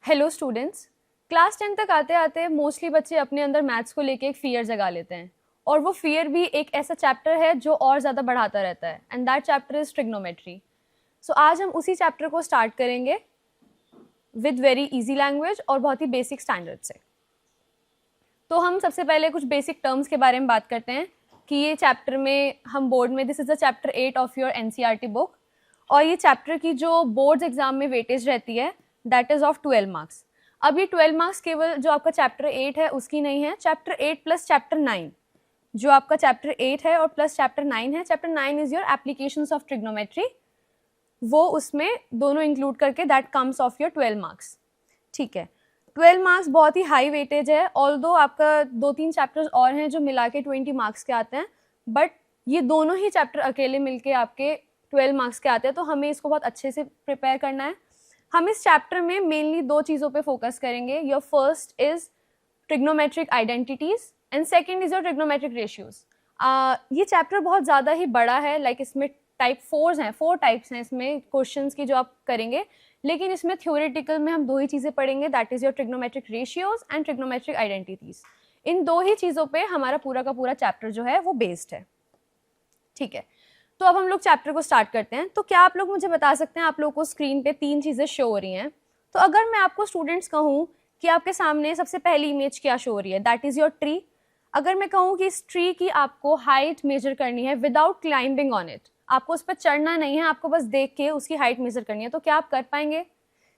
Hello students, class 10 तक आते आते मोस्टली बच्चे अपने अंदर मैथ्स को लेके एक फियर जगा लेते हैं और वो फियर भी एक ऐसा चैप्टर है जो और ज़्यादा बढ़ाता रहता है and that chapter is trigonometry. So आज हम उसी चैप्टर को स्टार्ट करेंगे विद वेरी इजी लैंग्वेज और बहुत ही बेसिक स्टैंडर्ड से। तो हम सबसे पहले कुछ बेसिक टर्म्स के बारे में बात करते हैं कि ये चैप्टर में हम बोर्ड में this is the chapter 8 of your NCERT book और ये चैप्टर की जो बोर्ड्स एग्जाम में वेटेज रहती है दैट इज ऑफ 12 मार्क्स। अब ये 12 मार्क्स केवल जो आपका चैप्टर 8 है उसकी नहीं है, चैप्टर 8 प्लस चैप्टर 9 जो आपका चैप्टर 8 है और प्लस चैप्टर 9 है। Chapter 9 is your applications of trigonometry, वो उसमें दोनों इंक्लूड करके that comes of your 12 marks. ठीक है, 12 मार्क्स बहुत ही हाई वेटेज है, ऑल्दो आपका 2-3 चैप्टर्स और हैं जो मिला के 20 मार्क्स के आते हैं, बट ये दोनों ही चैप्टर अकेले मिलके आपके 12 मार्क्स के आते हैं, तो हमें इसको बहुत अच्छे से प्रिपेयर करना है। हम इस चैप्टर में मेनली 2 चीज़ों पे फोकस करेंगे। Your first is trigonometric identities and second is your trigonometric ratios. ये चैप्टर बहुत ज़्यादा ही बड़ा है, लाइक इसमें टाइप 4 हैं, 4 टाइप्स हैं इसमें क्वेश्चंस की जो आप करेंगे, लेकिन इसमें थ्योरेटिकल में हम 2 ही चीज़ें पढ़ेंगे, that is your trigonometric ratios and trigonometric identities. इन 2 ही चीज़ों पे हमारा पूरा का पूरा चैप्टर जो है वो बेस्ड है। ठीक है, तो अब हम लोग चैप्टर को स्टार्ट करते हैं। तो क्या आप लोग मुझे बता सकते हैं, आप लोगों को स्क्रीन पे 3 चीज़ें शो हो रही हैं, तो अगर मैं आपको स्टूडेंट्स कहूँ कि आपके सामने सबसे पहली इमेज क्या शो हो रही है, दैट इज़ योर ट्री। अगर मैं कहूँ कि इस ट्री की आपको हाइट मेजर करनी है विदाउट क्लाइंबिंग ऑन इट, आपको उस पर चढ़ना नहीं है, आपको बस देख के उसकी हाइट मेजर करनी है, तो क्या आप कर पाएंगे?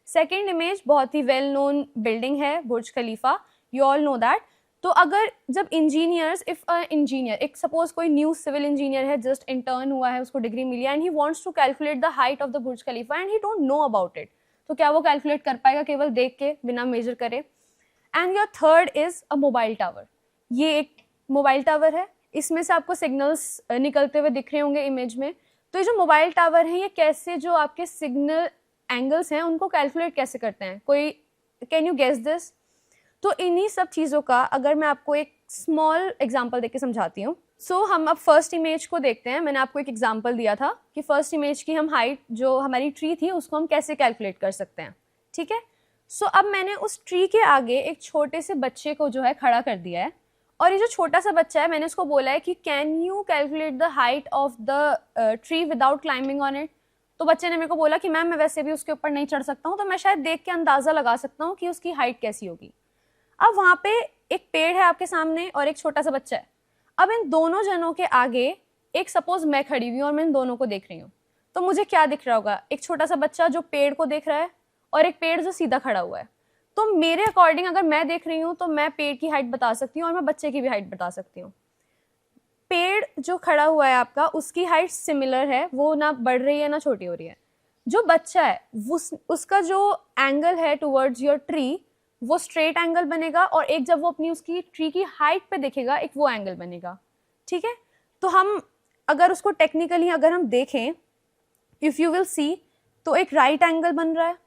सेकेंड इमेज बहुत ही वेल नोन बिल्डिंग है, Burj Khalifa, you all know that. तो अगर जब इंजीनियर्स, इफ अ इंजीनियर, एक सपोज कोई न्यू सिविल इंजीनियर है, जस्ट इंटर्न हुआ है, उसको डिग्री मिली and he wants to calculate the height of the Burj Khalifa and he don't know about it, तो क्या वो कैलकुलेट कर पाएगा केवल देख के, बिना मेजर करे? And your third is a mobile tower. ये एक मोबाइल टावर है, इसमें से आपको सिग्नल्स निकलते हुए दिख रहे होंगे इमेज में। तो ये जो मोबाइल टावर है, ये कैसे जो आपके सिग्नल एंगल्स हैं उनको कैलकुलेट कैसे करते हैं, कोई कैन यू गेस दिस? तो इन्हीं सब चीज़ों का अगर मैं आपको एक स्मॉल एग्जांपल देके समझाती हूँ। सो हम अब फर्स्ट इमेज को देखते हैं। मैंने आपको एक एग्जांपल दिया था कि फर्स्ट इमेज की हम हाइट जो हमारी ट्री थी उसको हम कैसे कैलकुलेट कर सकते हैं। ठीक है, सो अब मैंने उस ट्री के आगे एक छोटे से बच्चे को जो है खड़ा कर दिया है, और ये जो छोटा सा बच्चा है मैंने उसको बोला है कि can you calculate the height of the tree without climbing on it. तो बच्चे ने मेरे को बोला कि मैम मैं वैसे भी उसके ऊपर नहीं चढ़ सकता हूँ, तो मैं शायद देख के अंदाजा लगा सकता हूँ कि उसकी हाइट कैसी होगी। अब वहाँ पे एक पेड़ है आपके सामने और एक छोटा सा बच्चा है। अब इन दोनों जनों के आगे एक सपोज मैं खड़ी हुई हूँ और मैं इन दोनों को देख रही हूँ, तो मुझे क्या दिख रहा होगा? एक छोटा सा बच्चा जो पेड़ को देख रहा है और एक पेड़ जो सीधा खड़ा हुआ है। तो मेरे अकॉर्डिंग अगर मैं देख रही हूँ तो मैं पेड़ की हाइट बता सकती हूँ और मैं बच्चे की भी हाइट बता सकती हूँ। पेड़ जो खड़ा हुआ है आपका, उसकी हाइट सिमिलर है, वो ना बढ़ रही है ना छोटी हो रही है। जो बच्चा है उसका जो एंगल है टुवर्ड्स योर ट्री वो स्ट्रेट एंगल बनेगा, और एक जब वो अपनी उसकी ट्री की हाइट पे देखेगा एक वो एंगल बनेगा। ठीक है, तो हम अगर उसको टेक्निकली अगर हम देखें, इफ यू विल सी, तो एक राइट एंगल बन रहा है,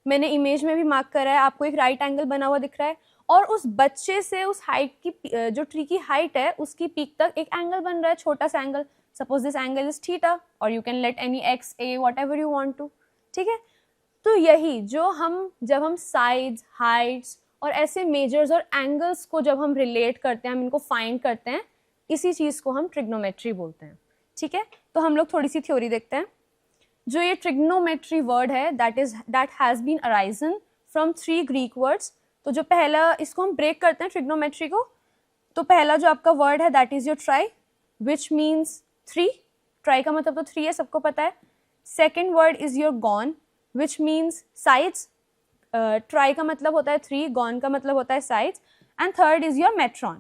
मैंने इमेज में भी मार्क करा है, आपको एक राइट एंगल बना हुआ दिख रहा है, और उस बच्चे से उस हाइट की जो ट्री की हाइट है उसकी पीक तक एक एंगल बन रहा है, छोटा सा angle. Suppose this angle is theta, और you can let any X A whatever you want to. ठीक है, तो यही जो हम जब हम साइड्स, हाइट्स और ऐसे मेजर्स और एंगल्स को जब हम रिलेट करते हैं, हम इनको फाइंड करते हैं, इसी चीज़ को हम ट्रिग्नोमेट्री बोलते हैं। ठीक है, तो हम लोग थोड़ी सी थ्योरी देखते हैं। जो ये ट्रिग्नोमेट्री वर्ड है that has been arisen from 3 Greek words. तो जो पहला, इसको हम ब्रेक करते हैं ट्रिग्नोमेट्री को, तो पहला जो आपका वर्ड है that is your try, which means 3। Try का मतलब तो 3 है, सबको पता है। Second word is your gone, which means sides. Try का मतलब होता है 3, gone का मतलब होता है sides, and third is your metron.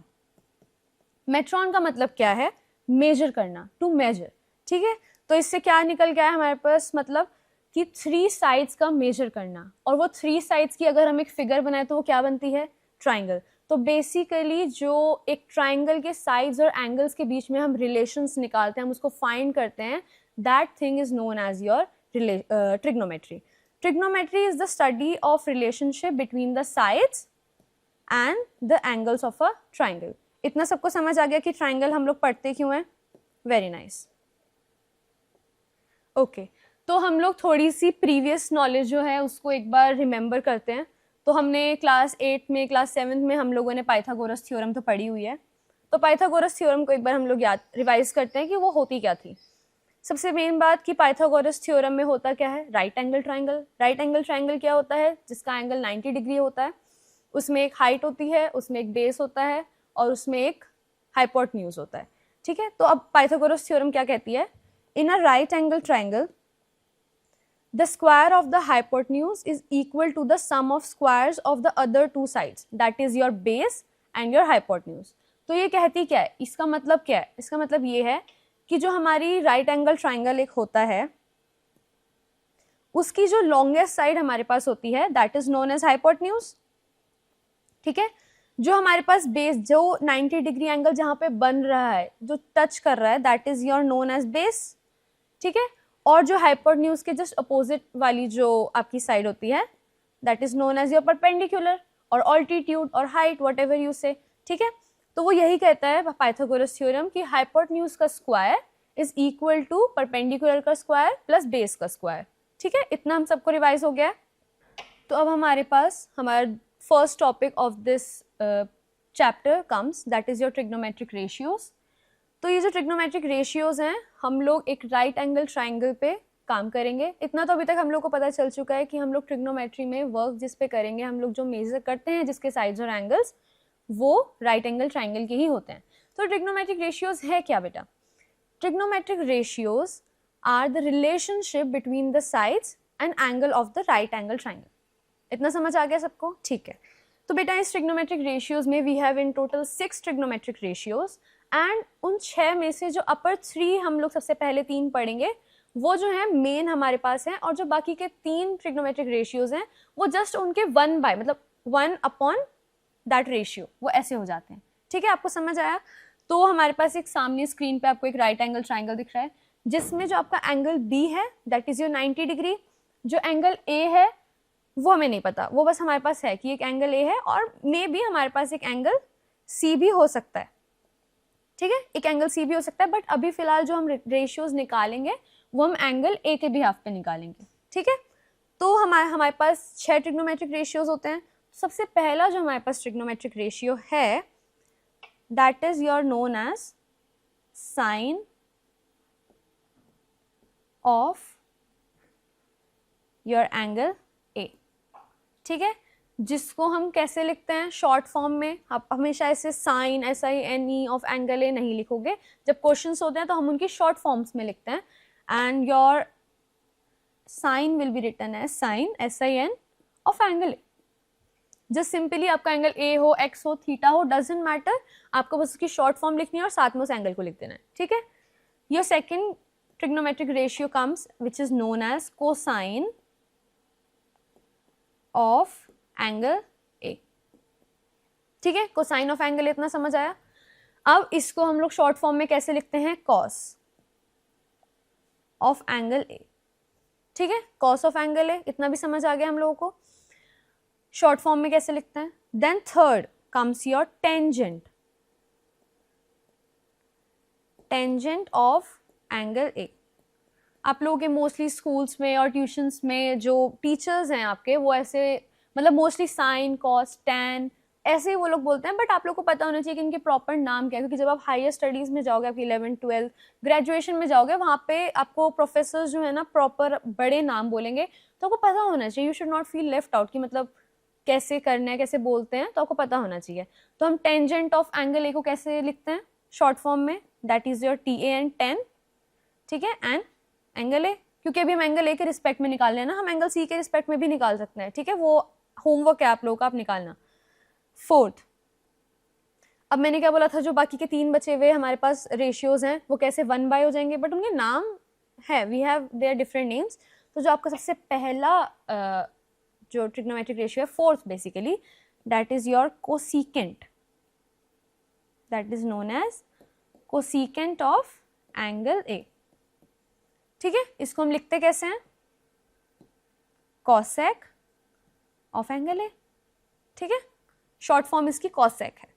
Metron का मतलब क्या है? मेजर करना, to measure. ठीक है, तो इससे क्या निकल गया है हमारे पास, मतलब कि 3 साइड्स का मेजर करना, और वो 3 साइड्स की अगर हम एक फिगर बनाए तो वो क्या बनती है? ट्राइंगल। तो बेसिकली जो एक ट्राइंगल के साइड्स और एंगल्स के बीच में हम रिलेशंस निकालते हैं, हम उसको फाइंड करते हैं, that thing is known as your trigonometry. Trigonometry is the study of relationship between the sides and the angles of a triangle. इतना सबको समझ आ गया कि ट्राइंगल हम लोग पढ़ते क्यों हैं? Very nice. ओके, तो हम लोग थोड़ी सी प्रीवियस नॉलेज जो है उसको एक बार रिमेंबर करते हैं। तो हमने क्लास 8 में, क्लास 7 में हम लोगों ने पाइथागोरस थ्योरम तो पढ़ी हुई है। तो पाइथागोरस थ्योरम को एक बार हम लोग याद रिवाइज करते हैं कि वो होती क्या थी। सबसे मेन बात कि पाइथागोरस थ्योरम में होता क्या है, right angle triangle. Right angle triangle क्या होता है, जिसका एंगल 90 डिग्री होता है, उसमें एक हाइट होती है, उसमें एक बेस होता है और उसमें एक हाइपोटेन्यूज होता है। ठीक है, तो अब पाइथागोरस थ्योरम क्या कहती है, in a right angle triangle the square of the hypotenuse is equal to the sum of squares of the other two sides, that is your base and your hypotenuse। तो ये कहती क्या है, इसका मतलब क्या है, इसका मतलब ये है कि जो हमारी राइट एंगल ट्राइंगल एक होता है, उसकी जो लॉन्गेस्ट साइड हमारे पास होती है that is known as hypotenuse. ठीक है, जो हमारे पास बेस, जो 90 डिग्री एंगल जहां पे बन रहा है, जो टच कर रहा है, that is your known as base. ठीक है, और जो हाइपोटेन्यूज के जस्ट अपोजिट वाली जो आपकी साइड होती है that is known as your perpendicular और ऑल्टीट्यूड और height, whatever you say. ठीक है, तो वो यही कहता है पाइथागोरस थ्योरम कि हाइपोटेन्यूज का square is equal to perpendicular का स्क्वायर प्लस बेस का स्क्वायर। ठीक है, इतना हम सबको रिवाइज हो गया है। तो अब हमारे पास हमारा first topic of this chapter comes, that is your trigonometric ratios. तो ये जो ट्रिग्नोमेट्रिक रेशियोज हैं, हम लोग एक राइट एंगल ट्राइंगल पे काम करेंगे। इतना तो अभी तक हम लोग को पता चल चुका है कि हम लोग ट्रिग्नोमेट्री में वर्क जिस पे करेंगे, हम लोग जो मेजर करते हैं जिसके साइड्स और एंगल्स, वो राइट एंगल ट्राइंगल के ही होते हैं। तो ट्रिग्नोमेट्रिक रेशियोज है क्या बेटा, trigonometric ratios are the relationship between the sides and angle of the right angle triangle. इतना समझ आ गया सबको, ठीक है। तो बेटा इस ट्रिग्नोमेट्रिक रेशियोज में we have in total 6 trigonometric ratios and उन 6 में से जो अपर 3 हम लोग सबसे पहले 3 पढ़ेंगे वो जो है मेन हमारे पास हैं, और जो बाकी के 3 ट्रिग्नोमेट्रिक रेशियोज हैं वो जस्ट उनके 1 बाय मतलब 1 अपॉन दैट रेशियो वो ऐसे हो जाते हैं। ठीक है, आपको समझ आया। तो हमारे पास एक सामने स्क्रीन पे आपको एक राइट एंगल ट्राइंगल दिख रहा है जिसमें जो आपका एंगल बी है दैट इज योर 90 डिग्री, जो एंगल ए है वो हमें नहीं पता, वो बस हमारे पास है कि एक एंगल ए है और मे बी हमारे पास एक एंगल सी भी हो सकता है। ठीक है, एक एंगल सी भी हो सकता है, बट अभी फिलहाल जो हम रेशियोज निकालेंगे वो हम एंगल ए के बिहाफ पे निकालेंगे। ठीक है, तो हमारे पास 6 ट्रिग्नोमेट्रिक रेशियोज होते हैं। सबसे पहला जो हमारे पास ट्रिग्नोमेट्रिक रेशियो है that is your known as sine of your angle A. ठीक है, जिसको हम कैसे लिखते हैं शॉर्ट फॉर्म में, आप हमेशा ऐसे sine SINE of angle A नहीं लिखोगे, जब क्वेश्चंस होते हैं तो हम उनकी शॉर्ट फॉर्म्स में लिखते हैं। And your sine will be written as sine SIN of angle A. Just simply आपका एंगल ए हो, एक्स हो, थीटा हो, डजंट मैटर, आपको बस उसकी शॉर्ट फॉर्म लिखनी है और साथ में उस एंगल को लिख देना है। ठीक है, your second trigonometric ratio comes which is known as cosine of angle A. ठीक है, कोसाइन ऑफ एंगल इतना समझ आया। अब इसको हम लोग शॉर्ट फॉर्म में कैसे लिखते हैं, कॉस ऑफ एंगल ए। ठीक है, कॉस ऑफ एंगल ए इतना भी समझ आ गया हम लोगों को, शॉर्ट फॉर्म में कैसे लिखते हैं। Then third comes your tangent, tangent of angle A. आप लोगों के मोस्टली स्कूल्स में और ट्यूशंस में जो टीचर्स हैं आपके वो ऐसे मतलब मोस्टली साइन कॉस टैन ऐसे ही वो लोग बोलते हैं, बट आप लोग को पता होना चाहिए कि इनके प्रॉपर नाम क्या है, क्योंकि जब आप हायर स्टडीज में जाओगे, आपकी 11th 12th ग्रेजुएशन में जाओगे, वहाँ पे आपको प्रोफेसर जो है ना प्रॉपर बड़े नाम बोलेंगे, तो आपको पता होना चाहिए। You should not feel left out कि मतलब कैसे करना है, कैसे बोलते हैं, तो आपको पता होना चाहिए। तो हम टेंजेंट ऑफ एंगल ए को कैसे लिखते हैं शॉर्ट फॉर्म में, दैट इज योर TAN 10। ठीक है, एंड एंगल ए, क्योंकि अभी हम एंगल ए के रिस्पेक्ट में निकाल रहे हैं ना, हम एंगल सी के रिस्पेक्ट में भी निकाल सकते हैं। ठीक है, वो होमवर्क है आप लोगों का, आप निकालना। फोर्थ, अब मैंने क्या बोला था, जो बाकी के 3 बचे हुए हमारे पास रेशियोज हैं वो कैसे 1 बाय हो जाएंगे, बट उनके नाम है, we have there different names. तो जो आपका सबसे पहला जो ट्रिग्नोमेट्रिक रेशियो है, fourth basically, that is your cosecant, that is known as cosecant of angle A. ठीक है, इसको हम लिखते कैसे हैं, कॉसेक ऑफ एंगल ए। ठीक है, शॉर्ट फॉर्म इसकी कॉसेक है।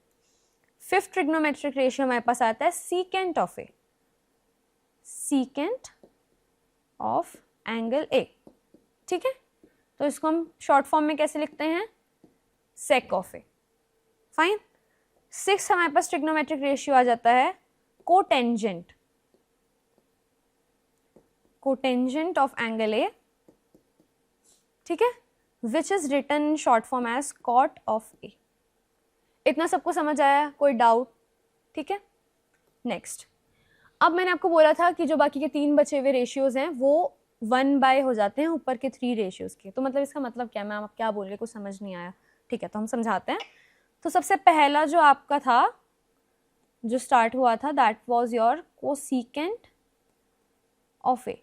फिफ्थ ट्रिग्नोमेट्रिक रेशियो हमारे पास आता है secant of A, secant of angle A. ठीक है, तो इसको हम शॉर्ट फॉर्म में कैसे लिखते हैं, sec of a. फाइन. 6 हमारे पास ट्रिग्नोमेट्रिक रेशियो आ जाता है cotangent. Cotangent of angle A, ठीक है, which is written in short form as cot of A. इतना सबको समझ आया? कोई डाउट? ठीक है. नेक्स्ट, अब मैंने आपको बोला था कि जो बाकी के 3 बचे हुए रेशियोज हैं वो 1/, हो जाते हैं ऊपर के 3 रेशियोज के. तो मतलब इसका मतलब क्या, मैं आप क्या बोल रहे, कुछ समझ नहीं आया. ठीक है, तो हम समझाते हैं. तो सबसे पहला जो आपका था, जो स्टार्ट हुआ था, that was your cosecant of A.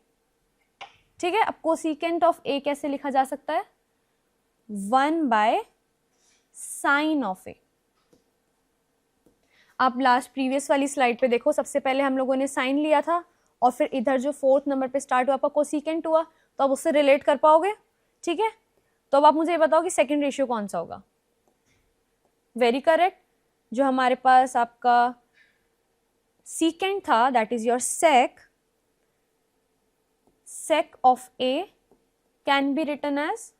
ठीक है, अब कोसीकेंट ऑफ ए कैसे लिखा जा सकता है? 1/sin ऑफ ए. आप लास्ट प्रीवियस वाली स्लाइड पे देखो, सबसे पहले हम लोगों ने साइन लिया था और फिर इधर जो 4th नंबर पे स्टार्ट हुआ आपका कोसीकेंट हुआ, तो आप उससे रिलेट कर पाओगे. ठीक है, तो अब आप मुझे ये बताओ कि सेकंड रेशियो कौन सा होगा? वेरी करेक्ट, जो हमारे पास आपका सीकेंट था, that is your sec. Sec of A can be written as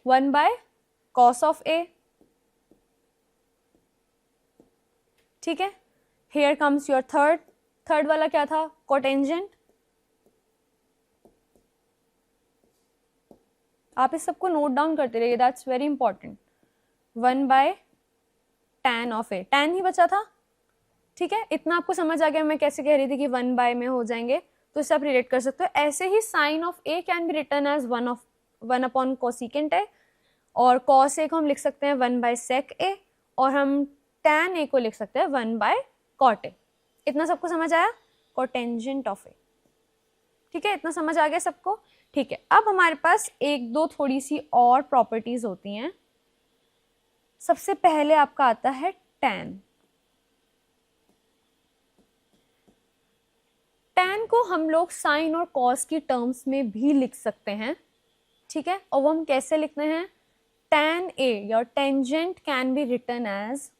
1/cos of A. ठीक है, हेयर कम्स योर थर्ड वाला क्या था? कोटेंजेंट. आप इस सबको नोट डाउन करते रहिए, that's very important. 1/tan of A. tan ही बचा था. ठीक है, इतना आपको समझ आ गया मैं कैसे कह रही थी कि 1/, में हो जाएंगे, तो इससे आप रिलेट कर सकते हो. ऐसे ही sine of A can be written as 1 cosecant A, और कॉस ए को हम लिख सकते हैं 1/sec ए, और हम tan ए को लिख सकते हैं 1/cot ए. इतना सबको समझ आया? Cotangent of A. ठीक है, इतना समझ आ गया सबको? ठीक है, अब हमारे पास 1-2 थोड़ी सी और प्रॉपर्टीज होती हैं. सबसे पहले आपका आता है tan. tan को हम लोग साइन और कॉस की टर्म्स में भी लिख सकते हैं. ठीक है, और वो हम कैसे लिखते हैं? tan a, your tangent can be written as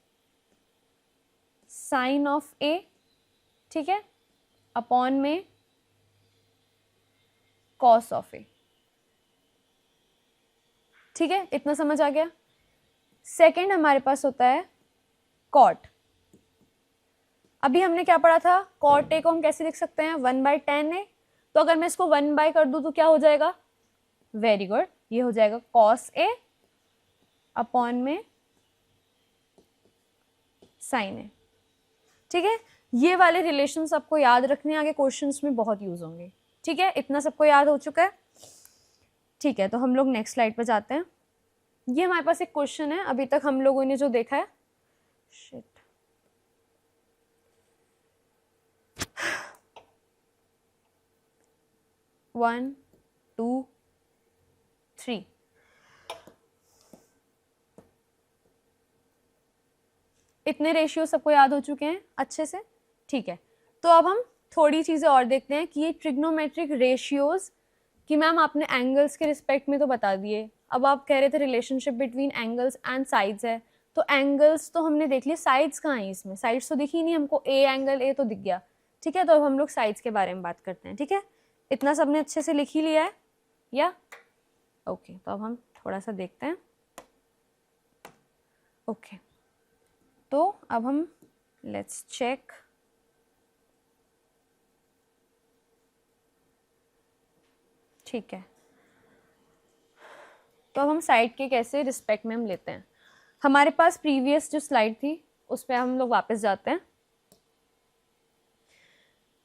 sin of a, ठीक है, अपॉन में cos of a. ठीक है, इतना समझ आ गया? सेकंड हमारे पास होता है cot. अभी हमने क्या पढ़ा था? cot a को हम कैसे लिख सकते हैं? 1/tan a. तो अगर मैं इसको 1/ कर दूं तो क्या हो जाएगा? वेरी गुड, ये हो जाएगा cos a अपॉन में sin a. ठीक है, ये वाले रिलेशंस आपको याद रखने, आगे क्वेश्चंस में बहुत यूज होंगे. ठीक है, इतना सबको याद हो चुका है? ठीक है, तो हम लोग नेक्स्ट स्लाइड पर जाते हैं. ये हमारे पास एक क्वेश्चन है, अभी तक हम लोगों ने जो देखा है. शिट, वन, टू, थ्री. इतने रेशियो सबको याद हो चुके हैं अच्छे से? ठीक है, तो अब हम थोड़ी चीज़ें और देखते हैं कि ये ट्रिग्नोमेट्रिक रेशियोज कि मैम आपने एंगल्स के रिस्पेक्ट में तो बता दिए, अब आप कह रहे थे relationship between angles and sides है, तो एंगल्स तो हमने देख लिए, साइड्स कहाँ हैं इसमें? साइड्स तो दिखी नहीं हमको, ए एंगल ए तो दिख गया. ठीक है, तो अब हम लोग साइड्स के बारे में बात करते हैं. ठीक है, इतना सबने अच्छे से लिख ही लिया है या? ओके, तो अब हम थोड़ा सा देखते हैं. ओके, तो अब हम लेट्स चेक. ठीक है, तो अब हम साइड के कैसे रिस्पेक्ट में हम लेते हैं. हमारे पास प्रीवियस जो स्लाइड थी उस पर हम लोग वापस जाते हैं.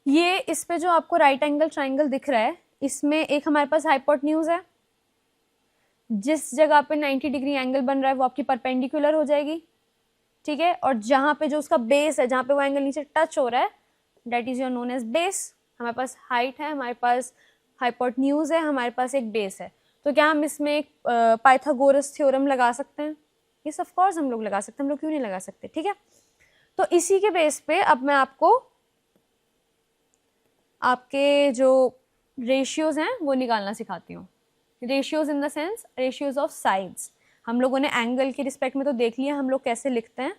ये इस पे जो आपको राइट एंगल ट्राइंगल दिख रहा है, इसमें एक हमारे पास हाइपोटेन्यूज है. जिस जगह पे 90 डिग्री एंगल बन रहा है वो आपकी परपेंडिकुलर हो जाएगी. ठीक है, और जहां पे जो उसका बेस है, जहां पे वो एंगल नीचे टच हो रहा है, that is your known as base. हमारे पास हाइट है, हमारे पास हाइपोटेन्यूज है, हमारे पास एक बेस है. तो क्या हम इसमें एक पाइथागोरस थ्योरम लगा सकते हैं? ये ऑफ कोर्स हम लोग लगा सकते हैं, हम लोग क्यों नहीं लगा सकते. ठीक है, तो इसी के बेस पे अब मैं आपको आपके जो रेशियोज हैं वो निकालना सिखाती हूँ. Ratios in the sense ratios of sides. हम लोगों ने एंगल के रिस्पेक्ट में तो देख लिया हम लोग कैसे लिखते हैं.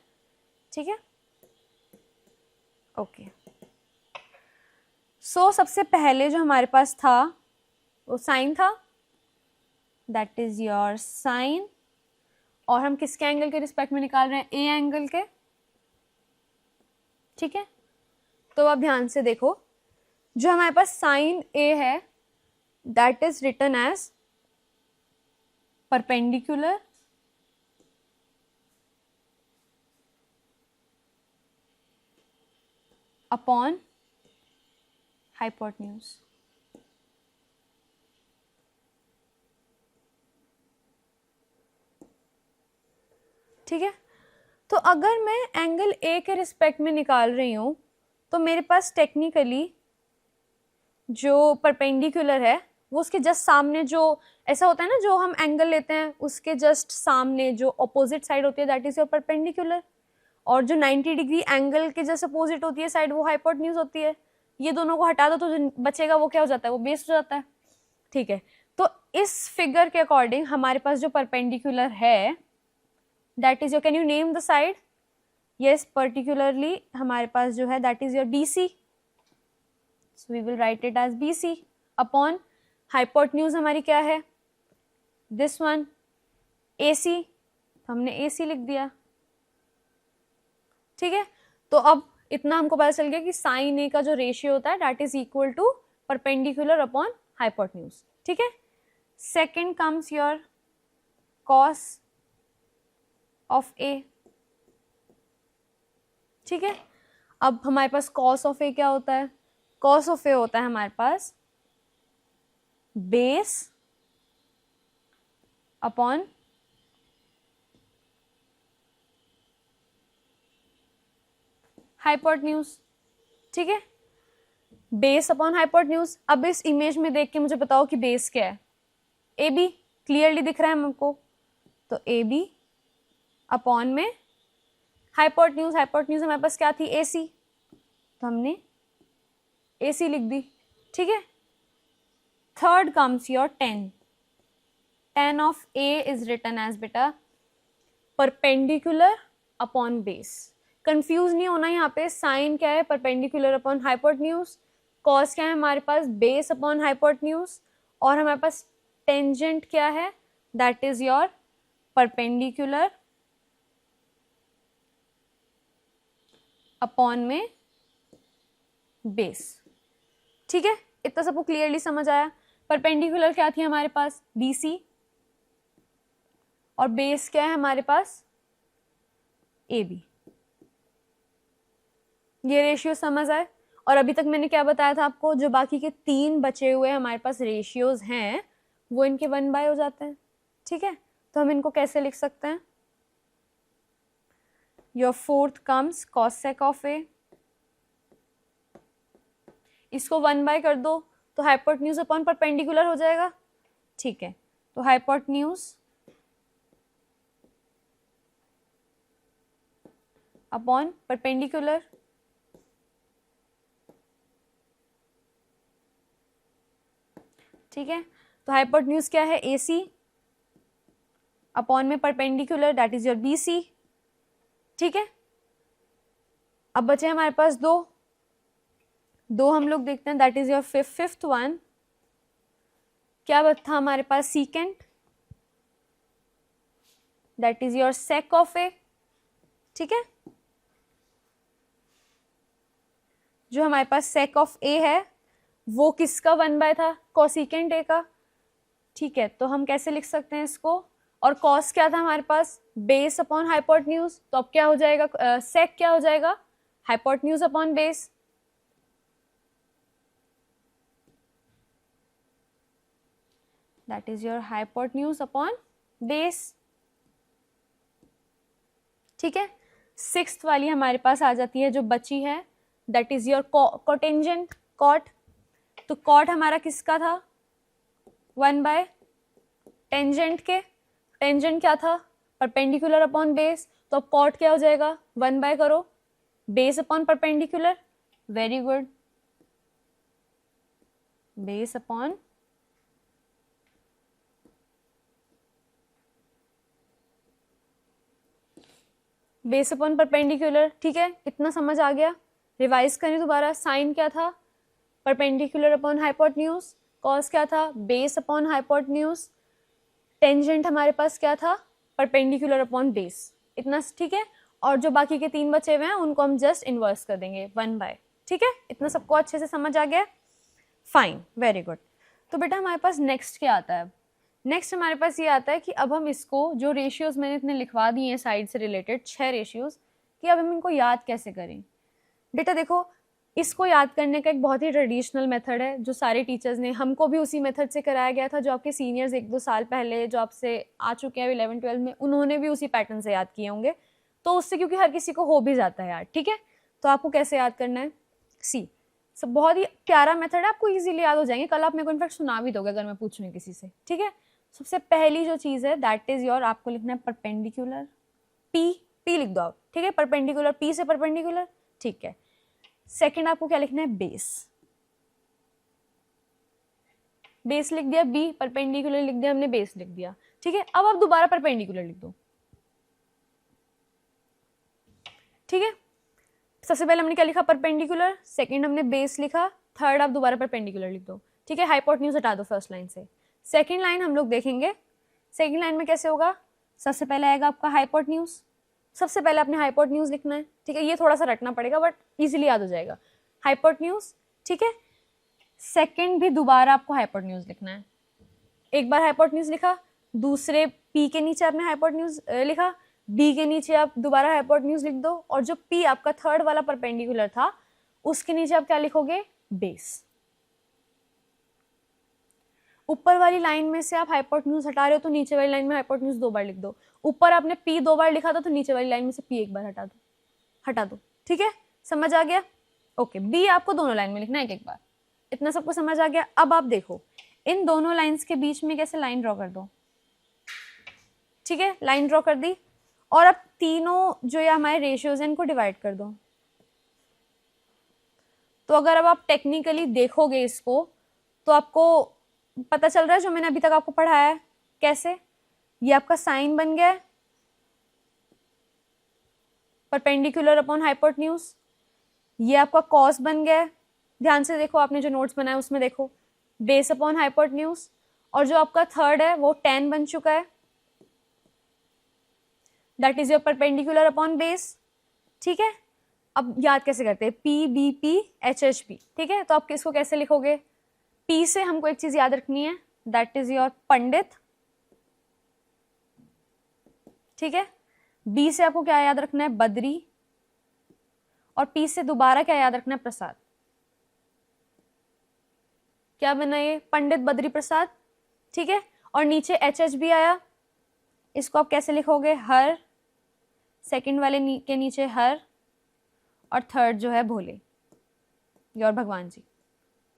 ठीक है, ओके. सो सबसे पहले जो हमारे पास था वो साइन था, दैट इज योर साइन और हम किसके एंगल के रिस्पेक्ट में निकाल रहे हैं, ए एंगल के। ठीक है, तो अब ध्यान से देखो, जो हमारे पास साइन ए है that is written as perpendicular upon hypotenuse. ठीक है, तो अगर मैं एंगल ए के रिस्पेक्ट में निकाल रही हूं तो मेरे पास टेक्निकली जो परपेंडिकुलर है वो उसके जस्ट सामने, जो ऐसा होता है ना, जो हम एंगल लेते हैं उसके जस्ट सामने जो अपोजिट साइड होती है दैट इज योर परपेंडिकुलर, और जो 90 डिग्री एंगल के जस्ट अपोजिट होती है साइड वो हाइपोटेन्यूज होती है। ये दोनों को हटा दो तो जो बचेगा वो क्या हो जाता है, वो बेस हो जाता है। ठीक है, तो इस फिगर के अकॉर्डिंग हमारे पास जो परपेंडिकुलर है that is your, can you name the side, yes particularly हमारे पास जो है that is your BC, so we will write it as BC upon hypotenuse हमारी क्या है, दिस वन AC, तो हमने AC लिख दिया। ठीक है, तो अब इतना हमको पता चल गया कि साइन ए का जो रेशियो होता है that is equal to perpendicular upon hypotenuse. ठीक है, second comes your cos of A. ठीक है, अब हमारे पास कॉस ऑफ ए क्या होता है, कॉस ऑफ ए होता है हमारे पास बेस अपॉन हाइपोटेन्यूज। ठीक है, बेस अपॉन हाइपोटेन्यूज। अब इस इमेज में देख के मुझे बताओ कि बेस क्या है, AB क्लियरली दिख रहा है हमको, तो AB अपॉन में हाइपोटेन्यूज, हाइपोटेन्यूज हमारे पास क्या थी AC, तो हमने AC लिख दी। ठीक है, third comes your tan, tan of A is written as बेटा परपेंडिकुलर अपॉन बेस। कंफ्यूज नहीं होना, यहाँ पे साइन क्या है, परपेंडिकुलर अपॉन हाइपोटेन्यूज, कॉस क्या है हमारे पास, बेस अपॉन हाइपोटेन्यूज, और हमारे पास टेंजेंट क्या है that is your perpendicular upon में बेस। ठीक है, इतना सबको क्लियरली समझ आया। परपेंडिकुलर क्या थी हमारे पास BC, और बेस क्या है हमारे पास AB। ये रेशियो समझ आए। और अभी तक मैंने क्या बताया था आपको, जो बाकी के 3 बचे हुए हमारे पास रेशियोज हैं वो इनके 1/, हो जाते हैं। ठीक है, तो हम इनको कैसे लिख सकते हैं, your fourth comes cosec of A, इसको 1/, कर दो तो हाइपोटेन्यूज अपॉन परपेंडिकुलर हो जाएगा। ठीक है, तो हाइपोटेन्यूज अपॉन परपेंडिकुलर, ठीक है, तो हाइपोटेन्यूज क्या है AC अपॉन में perpendicular that is your BC। ठीक है, अब बचे हमारे पास दो हम लोग देखते हैं that is your fifth one, क्या था हमारे पास secant that is your sec of A. ठीक है, जो हमारे पास सेक ऑफ ए है वो किसका 1/, था कोसिकेंट ए का। ठीक है, तो हम कैसे लिख सकते हैं इसको, और कॉस क्या था हमारे पास बेस अपॉन हाइपोटेन्यूज, तो अब क्या हो जाएगा, सेक क्या हो जाएगा hypotenuse upon base. That is your hypotenuse upon base. ठीक है, सिक्स्थ वाली हमारे पास आ जाती है जो बची है that is your cotangent cot. तो कॉट हमारा किसका था 1/, टेंजेंट के, टेंजेंट क्या था परपेंडिकुलर अपॉन बेस, तो अब कॉट क्या हो जाएगा 1/, करो base upon perpendicular, very good, base upon base upon perpendicular. ठीक है, इतना समझ आ गया। रिवाइज करें दोबारा, साइन क्या था परपेंडिकुलर अपॉन हाइपोटेन्यूज, कॉस क्या था बेस अपॉन हाइपोटेन्यूज, टेंजेंट हमारे पास क्या था परपेंडिकुलर अपॉन बेस, इतना ठीक है। और जो बाकी के 3 बचे हुए हैं उनको हम जस्ट इन्वर्स कर देंगे 1/। ठीक है, इतना सबको अच्छे से समझ आ गया? Fine, very good. तो बेटा हमारे पास नेक्स्ट क्या आता है? नेक्स्ट हमारे पास ये आता है कि अब हम इसको, जो रेशियोज मैंने इतने लिखवा दिए हैं साइड से रिलेटेड 6 रेशियोज, कि अब हम इनको याद कैसे करें। बेटा देखो, इसको याद करने का एक बहुत ही ट्रेडिशनल मेथड है जो सारे टीचर्स ने, हमको भी उसी मेथड से कराया गया था। जो आपके सीनियर्स 1-2 साल पहले जो आपसे आ चुके हैं 11-12 में, उन्होंने भी उसी पैटर्न से याद किए होंगे। तो उससे क्योंकि हर किसी को हो भी जाता है यार, ठीक है। तो आपको कैसे याद करना है, सी सब बहुत ही प्यारा मेथड है, आपको इजीली याद हो जाएंगे। कल आप मेरे को इनफैक्ट सुना भी दोगे अगर मैं पूछूंगी किसी से, ठीक है। सबसे पहली जो चीज़ है दैट इज योर, आपको लिखना है परपेंडिकुलर पी लिख दो आप, ठीक है। परपेंडिकुलर पी से परपेंडिकुलर, ठीक है। सेकंड आपको क्या लिखना है, बेस लिख दिया, बी परपेंडिकुलर लिख दिया हमने, बेस लिख दिया, ठीक है। अब आप दोबारा परपेंडिकुलर लिख दो, ठीक है। सबसे पहले हमने क्या लिखा, परपेंडिकुलर, सेकंड हमने बेस लिखा, थर्ड आप दोबारा परपेंडिकुलर लिख दो, ठीक है। हाइपोटेन्यूज हटा दो फर्स्ट लाइन से। सेकंड लाइन हम लोग देखेंगे, सेकंड लाइन में कैसे होगा। सबसे पहले आएगा आपका हाइपोटेन्यूज, सबसे पहले आपने हाइपोटेन्यूज लिखना है, ठीक है। ये थोड़ा सा रटना पड़ेगा बट इजीली याद हो जाएगा, हाइपोटेन्यूज, ठीक है। सेकंड भी दोबारा आपको हाइपोटेन्यूज लिखना है। एक बार हाइपोटेन्यूज लिखा, दूसरे पी के नीचे आपने हाइपोटेन्यूज लिखा, बी के नीचे आप दोबारा हाइपोटेन्यूज लिख दो, और जो पी आपका थर्ड वाला परपेंडिकुलर था उसके नीचे आप क्या लिखोगे, बेस। ऊपर वाली लाइन में से आप हाइपोटेन्यूज हटा रहे हो तो नीचे वाली लाइन में हाइपोटेन्यूज 2 बार लिख दो। ऊपर आपने पी 2 बार लिखा था तो नीचे वाली लाइन में से पी 1 बार हटा दो, ठीक है। समझ आ गया? ओके, बी आपको दोनों लाइन में लिखना है एक बार। इतना सबको समझ आ गया? अब आप देखो इन दोनों लाइंस के बीच में कैसे लाइन ड्रॉ कर दो, ठीक है। लाइन ड्रॉ कर दी, और अब तीनों जो ये हमारे रेशियोज हैं इनको डिवाइड कर दो। तो अगर अब आप टेक्निकली देखोगे इसको तो आपको पता चल रहा है जो मैंने अभी तक आपको पढ़ाया है कैसे। ये आपका साइन बन गया है, परपेंडिकुलर अपॉन हाइपोटेन्यूज। ये आपका कॉस बन गया है, ध्यान से देखो आपने जो नोट्स बनाए उसमें देखो, बेस अपॉन हाइपोटेन्यूज। और जो आपका थर्ड है वो tan बन चुका है, that is your perpendicular upon base, ठीक है। अब याद कैसे करते हैं, P B P H H P, ठीक है। तो आप किसको कैसे लिखोगे, पी से हमको एक चीज याद रखनी है, दैट इज योर पंडित, ठीक है। बी से आपको क्या याद रखना है, बद्री, और पी से दोबारा क्या याद रखना है, प्रसाद। क्या बना ये, पंडित बद्री प्रसाद, ठीक है। और नीचे एच एच भी आया, इसको आप कैसे लिखोगे, हर, सेकंड वाले के नीचे हर, और थर्ड जो है भोले, ये और भगवान जी,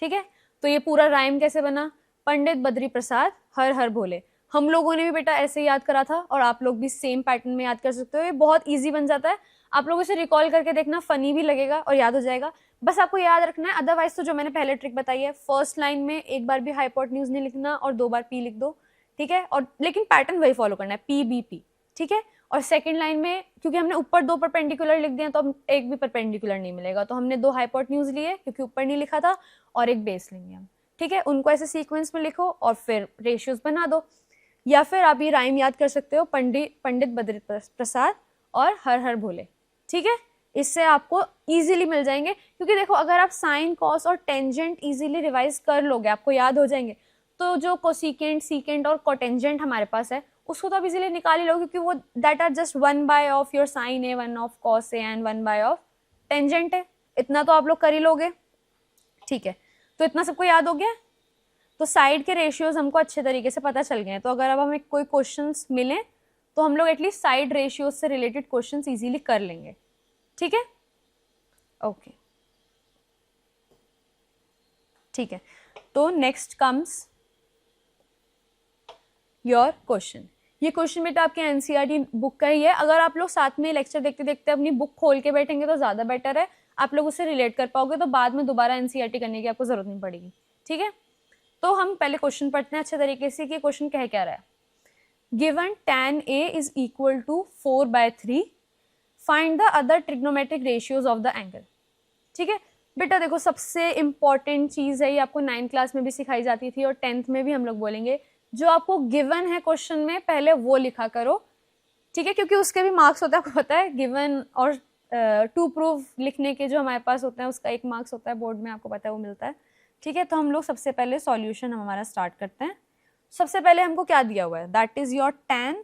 ठीक है। तो ये पूरा राइम कैसे बना, पंडित बद्री प्रसाद हर हर भोले। हम लोगों ने भी बेटा ऐसे ही याद करा था, और आप लोग भी सेम पैटर्न में याद कर सकते हो। ये बहुत इजी बन जाता है, आप लोग इसे रिकॉल करके देखना, फनी भी लगेगा और याद हो जाएगा। बस आपको याद रखना है, अदरवाइज तो जो मैंने पहले ट्रिक बताई है, फर्स्ट लाइन में एक बार भी हाइपोटेन्यूज नहीं लिखना और 2 बार पी लिख दो, ठीक है। और लेकिन पैटर्न वही फॉलो करना है, पी बी पी, ठीक है। और सेकंड लाइन में क्योंकि हमने ऊपर 2 परपेंडिकुलर लिख दिए तो हम एक भी परपेंडिकुलर नहीं मिलेगा, तो हमने 2 हाइपोटेन्यूज लिए क्योंकि ऊपर नहीं लिखा था, और एक बेस लेंगे हम, ठीक है। उनको ऐसे सीक्वेंस में लिखो और फिर रेशियोज बना दो। या फिर आप ये राइम याद कर सकते हो, पंडित बद्री प्रसाद और हर हर भोले, ठीक है। इससे आपको इजीली मिल जाएंगे, क्योंकि देखो अगर आप साइन कॉस और टेंजेंट इजीली रिवाइज कर लोगे, आपको याद हो जाएंगे, तो जो कोसिकेंट सीकेंट और कोटेंजेंट हमारे पास है उसको तो आप इजीली निकाल ही लोगे, क्योंकि वो that are just 1 of your sine A, 1 of cos A and 1 of tangent है। इतना तो आप लोग कर ही लोगे, ठीक है। तो इतना सबको याद हो गया। तो साइड के रेशियोज हमको अच्छे तरीके से पता चल गए हैं। तो अगर अब हमें कोई क्वेश्चंस मिले तो हम लोग एटलीस्ट साइड रेशियोज से रिलेटेड क्वेश्चंस इजीली कर लेंगे, ठीक है। ओके, ठीक है। तो नेक्स्ट कम्स योर क्वेश्चन। ये क्वेश्चन बेटा आपके एनसीईआरटी बुक का ही है। अगर आप लोग साथ में लेक्चर देखते देखते अपनी बुक खोल के बैठेंगे तो ज्यादा बेटर है, आप लोग उससे रिलेट कर पाओगे, तो बाद में दोबारा एनसीईआरटी करने की आपको जरूरत नहीं पड़ेगी, ठीक है। तो हम पहले क्वेश्चन पढ़ते हैं अच्छे तरीके से कि क्वेश्चन कह क्या रहा है। Given tan A is equal to 4/3, find the other trigonometric ratios of the angle, ठीक है। बेटा देखो सबसे इंपॉर्टेंट चीज है, ये आपको 9th क्लास में भी सिखाई जाती थी और 10th में भी हम लोग बोलेंगे, जो आपको गिवन है क्वेश्चन में पहले वो लिखा करो ठीक है, क्योंकि उसके भी मार्क्स होता है, आपको पता है, गिवन और टू प्रूव लिखने के जो हमारे पास होते हैं उसका 1 मार्क्स होता है बोर्ड में, आपको पता है वो मिलता है। ठीक है, तो हम लोग सबसे पहले सॉल्यूशन हमारा स्टार्ट करते हैं। सबसे पहले हमको क्या दिया हुआ है, that is your tan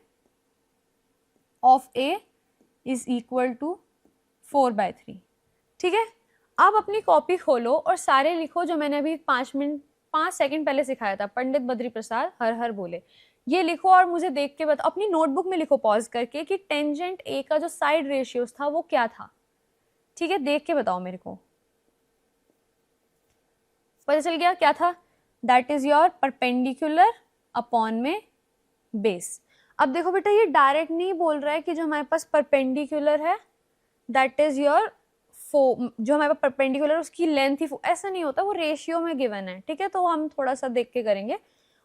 of a is equal to 4/3। ठीक है, अब अपनी कॉपी खोलो और सारे लिखो जो मैंने अभी 5 सेकंड पहले सिखाया था, पंडित बद्री प्रसाद हर हर बोले, ये लिखो और मुझे देख के बताओ, अपनी नोटबुक में लिखो पॉज करके कि टेंजेंट ए का जो साइड रेशियोज था वो क्या था। ठीक है, देख के बताओ मेरे को, पता चल गया क्या था, that is your perpendicular upon में बेस। अब देखो बेटा, ये डायरेक्ट नहीं बोल रहा है कि जो हमारे पास परपेंडिकुलर है दैट इज योर जो हमारे पास परपेंडिकुलर उसकी लेंथ ही ऐसा नहीं होता, वो रेशियो में गिवन है। ठीक है, तो हम थोड़ा सा देख के करेंगे।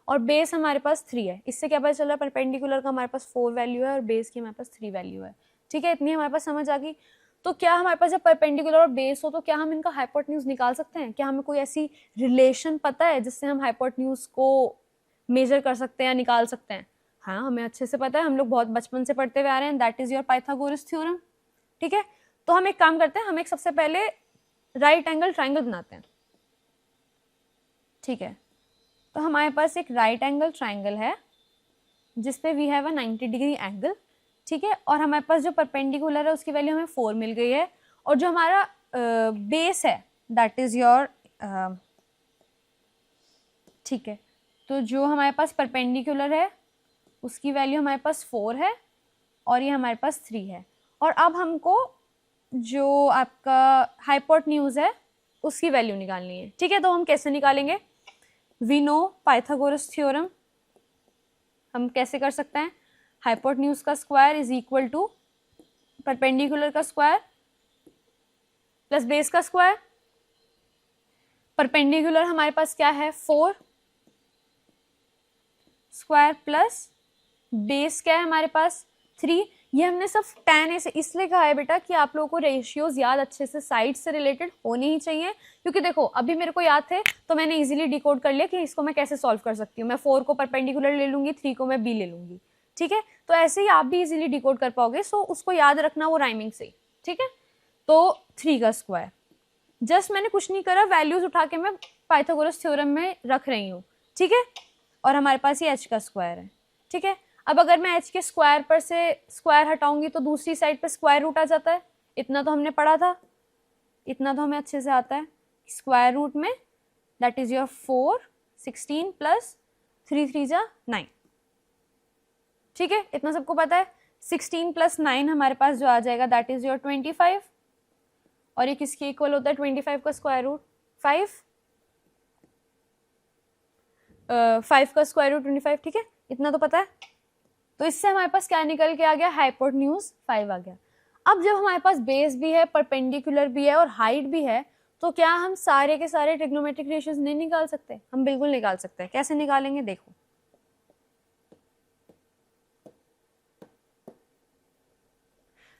और बेस हमारे पास 3 है, इससे क्या पता चल रहा है, परपेंडिकुलर का हमारे पास 4 वैल्यू है और बेस की हमारे पास 3 वैल्यू है। ठीक है, इतनी हमारे पास समझ आ गई। तो क्या हमारे पास जब परपेंडिकुलर और बेस हो तो क्या हम इनका हाइपोटेन्यूज निकाल सकते हैं? क्या हमें कोई ऐसी रिलेशन पता है जिससे हम हाइपोटेन्यूज को मेजर कर सकते हैं या निकाल सकते हैं? हाँ, हमें अच्छे से पता है, हम लोग बहुत बचपन से पढ़ते हुए आ रहे हैं, that is your Pythagoras theorem. ठीक है, तो हम एक काम करते हैं, हम एक सबसे पहले राइट एंगल ट्राइंगल बनाते हैं। ठीक है, तो हमारे पास एक राइट एंगल ट्राइंगल है जिसपे we have a 90 degree angle. ठीक है, और हमारे पास जो परपेंडिकुलर है उसकी वैल्यू हमें 4 मिल गई है, और जो हमारा बेस है दैट इज योर ठीक है, तो जो हमारे पास परपेंडिकुलर है उसकी वैल्यू हमारे पास 4 है और ये हमारे पास 3 है। और अब हमको जो आपका हाइपोटेन्यूज है उसकी वैल्यू निकालनी है। ठीक है, तो हम कैसे निकालेंगे, वी नो पाइथागोरस थ्योरम, हम कैसे कर सकते हैं, हाइपोटेन्यूज का square is equal to perpendicular का स्क्वायर प्लस बेस का स्क्वायर। परपेंडिकुलर हमारे पास क्या है, 4 स्क्वायर प्लस बेस क्या है हमारे पास 3। ये हमने सब tan a से इसलिए कहा है बेटा कि आप लोगों को रेशियोज याद अच्छे से साइड से रिलेटेड होने ही चाहिए, क्योंकि देखो अभी मेरे को याद थे तो मैंने इजीली डिकोड कर लिया कि इसको मैं कैसे सॉल्व कर सकती हूँ। मैं 4 को परपेंडिकुलर ले लूंगी, 3 को मैं b ले लूंगी। ठीक है, तो ऐसे ही आप भी इजीली डिकोड कर पाओगे, सो उसको याद रखना वो राइमिंग से। ठीक है, तो 3 का स्क्वायर, जस्ट मैंने कुछ नहीं करा, वैल्यूज उठा के मैं पाइथागोरस थ्योरम में रख रही हूँ। ठीक है, और हमारे पास ये h का स्क्वायर है। ठीक है, अब अगर मैं h के स्क्वायर पर से स्क्वायर हटाऊंगी तो दूसरी साइड पे स्क्वायर रूट आ जाता है, इतना तो हमने पढ़ा था, इतना तो हमें अच्छे से आता है। स्क्वायर रूट में दैट इज योर 4 16 प्लस 3 3 जा 9। ठीक है, इतना सबको पता है। 16 प्लस 9 हमारे पास जो आ जाएगा दैट इज योर 25, और ये किसके इक्वल होता है 25 का स्क्वायर रूट 5, 5 का स्क्वायर रूट 25। ठीक है, इतना तो पता है। तो इससे हमारे पास क्या निकल के आ गया, हाइपोटेन्यूज 5 आ गया। अब जब हमारे पास बेस भी है, परपेंडिकुलर भी है और हाइट भी है, तो क्या हम सारे के सारे ट्रिग्नोमेट्रिक रेशियोज नहीं निकाल सकते? हम बिल्कुल निकाल सकते हैं। कैसे निकालेंगे देखो,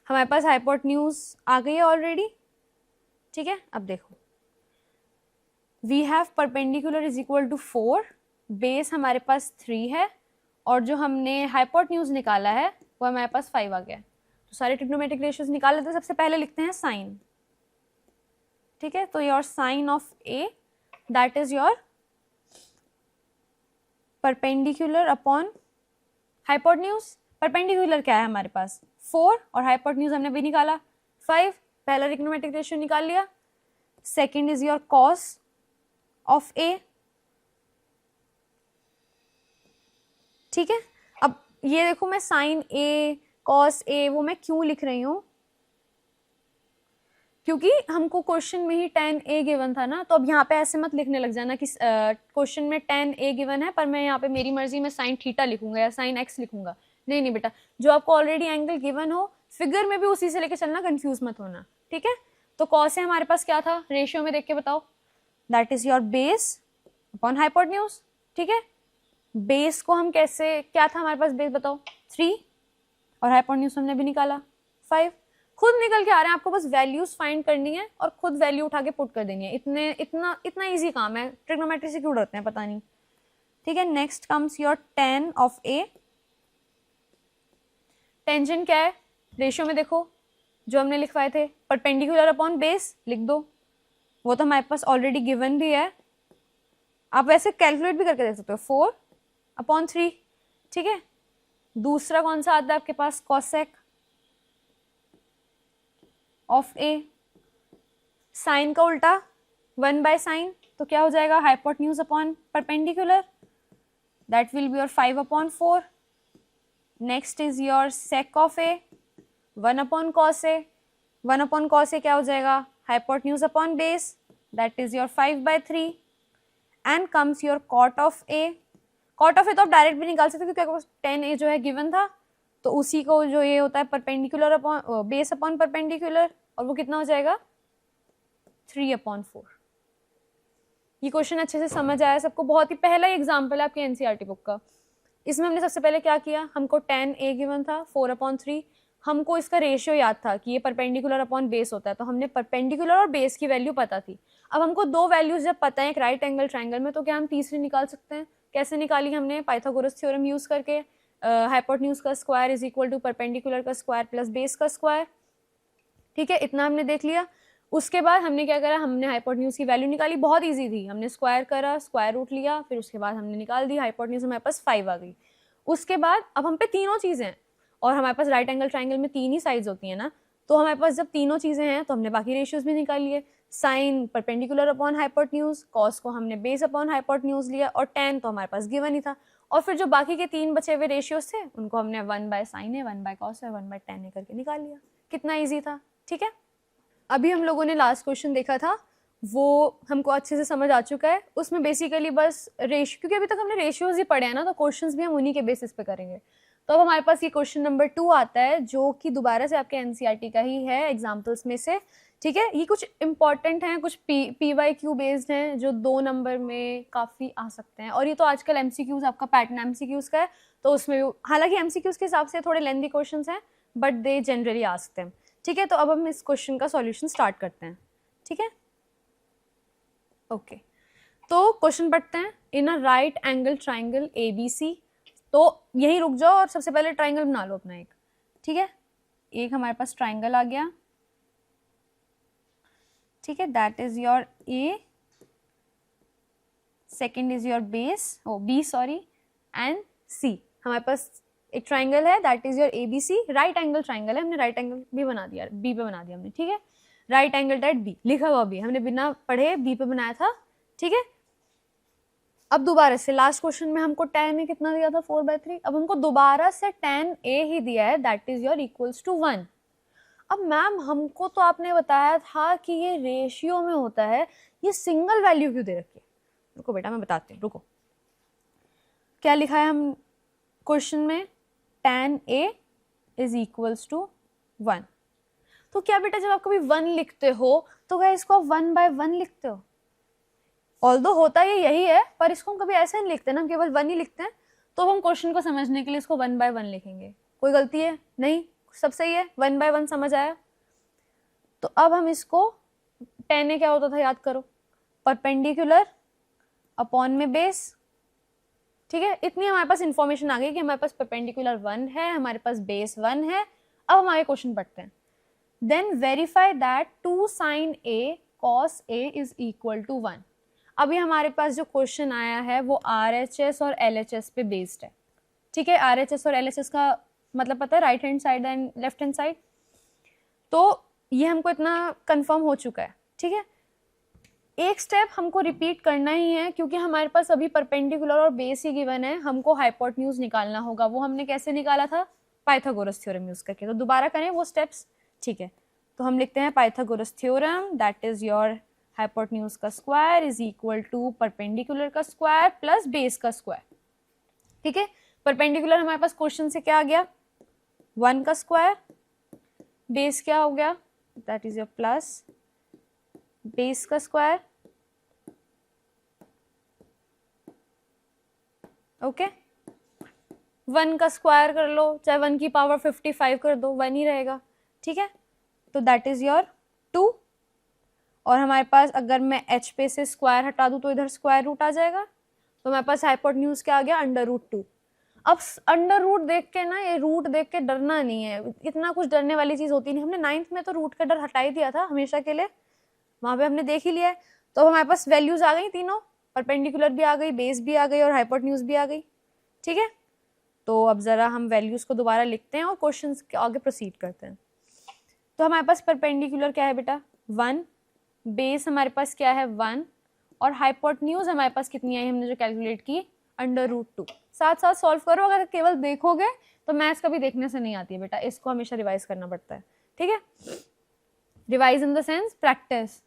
हमारे पास हाइपोटेन्यूज आ गई है ऑलरेडी। ठीक है, अब देखो, we have perpendicular is equal to 4, base हमारे पास 3 है, और जो हमने हाइपोटेन्यूज निकाला है वो हमारे पास 5 आ गया। तो सारे ट्रिग्नोमेट्रिक रेशियोज निकाल लेते हैं। सबसे पहले लिखते हैं साइन। ठीक है, तो your sine of A that is your perpendicular upon hypotenuse. Perpendicular क्या है हमारे पास 4 और हाइपोटेन्यूज हमने भी निकाला 5। पहला ट्रिग्नोमेट्रिक रेशियो निकाल लिया। Second is your cos of A. ठीक है, अब ये देखो मैं साइन ए कॉस ए वो मैं क्यों लिख रही हूं, क्योंकि हमको क्वेश्चन में ही tan a गिवन था ना, तो अब यहाँ पे ऐसे मत लिखने लग जाना कि क्वेश्चन में tan a गिवन है पर मैं यहाँ पे मेरी मर्जी में साइन थीटा लिखूंगा या साइन x लिखूंगा। नहीं नहीं बेटा, जो आपको ऑलरेडी एंगल गिवन हो फिगर में भी उसी से लेके चलना, कंफ्यूज मत होना। ठीक है, तो कॉस हमारे पास क्या था, रेशियो में देख के बताओ, that is your base upon hypotenuse. ठीक है, बेस को हम कैसे, क्या था हमारे पास बेस बताओ 3, और हाइपोटेन्यूज हमने भी निकाला 5। खुद निकल के आ रहे हैं, आपको बस वैल्यूज फाइंड करनी है और खुद वैल्यू उठा के पुट कर देनी है। इतना इजी काम है, ट्रिग्नोमेट्री से क्यों डरते हैं पता नहीं। ठीक है, next comes your tan of a tangent क्या है, रेशियो में देखो जो हमने लिखवाए थे, परपेंडिकुलर अपॉन बेस लिख दो, वो तो हमारे पास ऑलरेडी गिवन भी है, आप वैसे कैलकुलेट भी करके देख सकते हो, 4/3, ठीक है। दूसरा कौन सा आता है आपके पास, कॉसेक ऑफ ए, साइन का उल्टा 1/sin, तो क्या हो जाएगा, hypotenuse upon perpendicular, that will be your 5/4। Next is your sec of A, 1/cos A, 1/cos A क्या हो जाएगा, hypotenuse upon base, that is your 5/3। And comes your cot of A, cot of A तो आप direct भी निकाल सकते हो क्योंकि 10a जो है गिवन था, तो उसी को जो ये होता है perpendicular upon base upon perpendicular, और वो कितना हो जाएगा 3/4। ये क्वेश्चन अच्छे से समझ आया सबको, बहुत ही पहला एग्जाम्पल है आपके एनसीईआरटी बुक का। इसमें हमने सबसे पहले क्या किया, हमको 10a गिवन था, 4/3, हमको इसका रेशियो याद था कि ये परपेंडिकुलर अपॉन बेस होता है, तो हमने परपेंडिकुलर और बेस की वैल्यू पता थी। अब हमको दो वैल्यूज जब पता है एक राइट एंगल ट्रायंगल में, तो क्या हम तीसरी निकाल सकते हैं, कैसे निकाली हमने, पाइथागोरस थ्योरम यूज करके, हाइपोटेन्यूज का square is equal to perpendicular का स्क्वायर प्लस बेस का स्क्वायर, ठीक है, इतना हमने देख लिया। उसके बाद हमने क्या करा, हमने हाइपोटेन्यूज की वैल्यू निकाली, बहुत इजी थी, हमने स्क्वायर करा, स्क्वायर रूट लिया, फिर उसके बाद हमने निकाल दी, हाइपोटेन्यूज हमारे पास 5 आ गई। उसके बाद अब हम पे तीनों चीजें हैं, और हमारे पास राइट एंगल ट्रायंगल में 3 ही साइड्स होती है ना, तो हमारे पास जब तीनों चीजें हैं तो हमने बाकी रेशियोज भी निकाल लिए, sine perpendicular upon hypotenuse, cos को हमने बेस अपॉन हाइपोटेन्यूज लिया, और tan तो हमारे पास गिवन ही था, और फिर जो बाकी के 3 बचे हुए रेशियोज थे उनको हमने 1/sin है, 1/cos है, 1/tan है करके निकाल लिया। कितना ईजी था, ठीक है। अभी हम लोगों ने लास्ट क्वेश्चन देखा था, वो हमको अच्छे से समझ आ चुका है। उसमें बेसिकली बस रेशियो, क्योंकि अभी तक हमने रेशियोज ही पढ़े हैं ना, तो क्वेश्चंस भी हम उन्हीं के बेसिस पे करेंगे। तो अब हमारे पास ये क्वेश्चन नंबर 2 आता है, जो कि दोबारा से आपके एनसीईआरटी का ही है एग्जाम्पल्स में से, ठीक है। ये कुछ इंपॉर्टेंट हैं, कुछ PYQ बेस्ड हैं, जो 2 नंबर में काफ़ी आ सकते हैं, और ये तो आजकल MCQs आपका पैटर्न MCQs का है, तो उसमें हालांकि MCQs के हिसाब से थोड़े लेंथी क्वेश्चन हैं, बट दे जनरली आस्क्ड हैं, ठीक है। तो अब हम इस क्वेश्चन का सॉल्यूशन स्टार्ट करते हैं, ठीक है, ओके। तो क्वेश्चन पढ़ते हैं, in a right angle triangle ABC, तो यही रुक जाओ और सबसे पहले ट्राइंगल बना लो अपना एक, ठीक है। एक हमारे पास ट्राइंगल आ गया, ठीक है, that is your A, second is your base B sorry, and C। हमारे पास एक ट्राइंगल है, that is your ABC, right angle triangle है, हमने राइट एंगल भी बना दिया, B पे बना दिया हमने, ठीक है। राइट एंगल एट B लिखा हुआ भी हमने बिना पढ़े B पे बनाया था, ठीक है। अब दोबारा से लास्ट क्वेश्चन में हमको tan A कितना दिया था, 4/3, अब हमको दोबारा से tan A ही दिया है, that is your equals to 1। अब मैम हमको तो आपने बताया था कि ये रेशियो में होता है, ये सिंगल वैल्यू क्यों दे रखी है, रुको बेटा मैं बताती हूँ, रुको। क्या लिखा है हम क्वेश्चन में, tan A is equals to 1। तो क्या बेटा जब आप कभी 1 लिखते हो तो क्या इसको 1/1 लिखते हो, ऑल्दो होता ये यही है, पर इसको हम कभी ऐसे नहीं लिखते ना, हम केवल 1 ही लिखते हैं। तो हम क्वेश्चन को समझने के लिए इसको 1/1 लिखेंगे, कोई गलती है नहीं, सब सही है, 1/1 समझ आया। तो अब हम इसको tan A क्या होता था याद करो, परपेंडिकुलर अपॉन में बेस, ठीक है। इतनी हमारे पास इंफॉर्मेशन आ गई कि हमारे पास परपेंडिकुलर 1 है, हमारे पास बेस 1 है। अब हमारे क्वेश्चन पढ़ते हैं, then verify that 2 sin A cos A is equal to 1। अभी हमारे पास जो क्वेश्चन आया है वो RHS और LHS पे बेस्ड है, ठीक है। RHS और LHS का मतलब पता है, right hand side and left hand side, तो ये हमको इतना कंफर्म हो चुका है, ठीक है। एक स्टेप हमको रिपीट करना ही है, क्योंकि हमारे पास अभी परपेंडिकुलर और बेस ही गिवन है, हमको हाइपोटेन्यूज निकालना होगा, वो हमने कैसे निकाला था, पाइथागोरस थ्योरम यूज करके। तो दोबारा करें वो स्टेप्स, ठीक है। तो हम लिखते हैं Pythagoras theorem, that is your hypotenuse का square is equal to perpendicular का स्क्वायर प्लस बेस का स्क्वायर, ठीक है। परपेंडिकुलर हमारे पास क्वेश्चन से क्या आ गया, 1 का स्क्वायर, बेस क्या हो गया, that is your plus base का स्क्वायर, ओके। 1 का स्क्वायर कर लो, चाहे 1 की पावर 55 कर दो, 1 ही रहेगा, ठीक है। तो दैट इज योर 2, और हमारे पास अगर मैं h पे से स्क्वायर हटा दूं तो इधर स्क्वायर रूट आ जाएगा, तो हमारे पास हाइपोटेन्यूज क्या आ गया, √2। अब अंडर रूट देख के ना, ये रूट देख के डरना नहीं है, इतना कुछ डरने वाली चीज होती नहीं। हमने 9th में तो रूट का डर हटा ही दिया था हमेशा के लिए, वहां पे हमने देख ही लिया है। तो हमारे पास वैल्यूज आ गई तीनों, परपेंडिकुलर भी आ गई, बेस भी आ गई और हाइपोटेन्यूज भी आ गई। ठीक है, तो अब जरा हम वैल्यूज को दोबारा लिखते हैं और क्वेश्चन के आगे प्रोसीड करते हैं। तो हमारे पास परपेंडिकुलर क्या है बेटा 1, बेस हमारे पास क्या है 1, और हाइपोटेन्यूज हमारे पास कितनी आई हमने जो कैलकुलेट की √2। साथ साथ सॉल्व करो, अगर केवल देखोगे तो मैथ्स कभी देखने से नहीं आती है बेटा, इसको हमेशा रिवाइज करना पड़ता है। ठीक है, revise in the sense practice,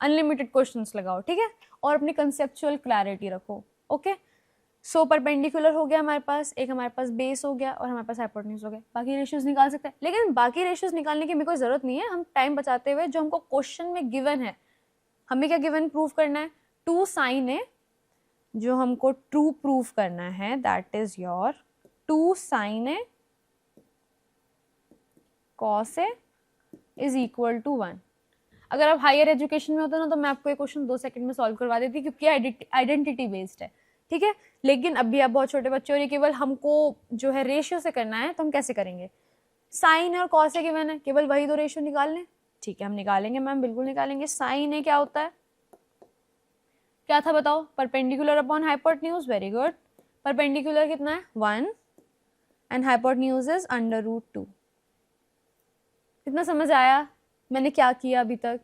unlimited questions लगाओ। ठीक है, और अपनी कंसेप्चुअल क्लैरिटी रखो। ओके, सो परपेंडिकुलर हो गया हमारे पास, एक हमारे पास बेस हो गया और हमारे पास हाइपोटेन्यूज हो गया। बाकी रेशियोज निकाल सकते हैं, लेकिन बाकी रेशियोज निकालने की मेरे को जरूरत नहीं है। हम टाइम बचाते हुए जो हमको क्वेश्चन में गिवन है, हमें क्या गिवन प्रूव करना है 2 sin A, जो हमको ट्रू प्रूव करना है that is your 2 sin A cos A is equal to 1। अगर आप हायर एजुकेशन में होते ना तो मैं आपको ये क्वेश्चन 2 सेकंड में सॉल्व करवा देती, क्योंकि आइडेंटिटी बेस्ड है। ठीक है, लेकिन अभी आप बहुत छोटे बच्चे हो, ये केवल हमको जो है रेशियो से करना है, तो हम कैसे करेंगे? साइन और कॉस है गिवन है, केवल वही दो रेशियो निकालने। ठीक है, हम निकालेंगे मैम, बिल्कुल निकालेंगे। साइन ए क्या होता है, क्या था बताओ? Perpendicular upon hypotenuse. Very good. Perpendicular कितना है 1 एंड हाइपोटेन्यूज इज √2। कितना समझ आया मैंने क्या किया अभी तक?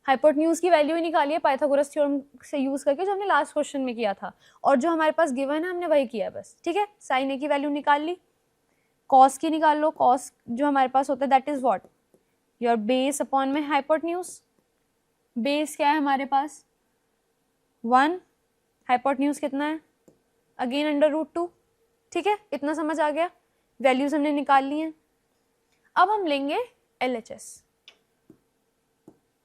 हाइपोटेन्यूज की वैल्यू ही निकाली है पाइथागोरस थ्योरम से यूज करके, जो हमने लास्ट क्वेश्चन में किया था, और जो हमारे पास गिवन है हमने वही किया बस। ठीक है, साइन ए की वैल्यू निकाल ली, कॉस की निकाल लो। कॉस जो हमारे पास होता है that is what, your base upon में हाइपोटेन्यूज। बेस क्या है हमारे पास 1, हाइपोटेन्यूज कितना है अगेन √2। ठीक है, इतना समझ आ गया, वैल्यूज हमने निकाल ली हैं। अब हम लेंगे LHS।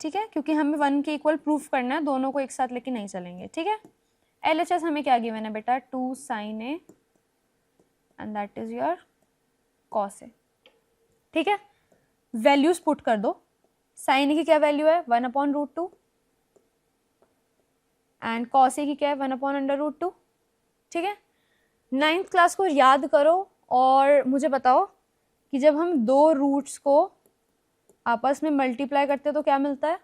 ठीक है, क्योंकि हमें 1 के इक्वल प्रूफ करना है, दोनों को एक साथ लेके नहीं चलेंगे। ठीक है, LHS हमें क्या गिवन है बेटा 2 sin A and that is your cos A। ठीक है, वैल्यूज पुट कर दो। साइन ए की क्या वैल्यू है 1/√2 एंड cos A की क्या है 1/√2। ठीक है, 9th क्लास को याद करो और मुझे बताओ कि जब हम दो रूट्स को आपस में मल्टीप्लाई करते हैं तो क्या मिलता है?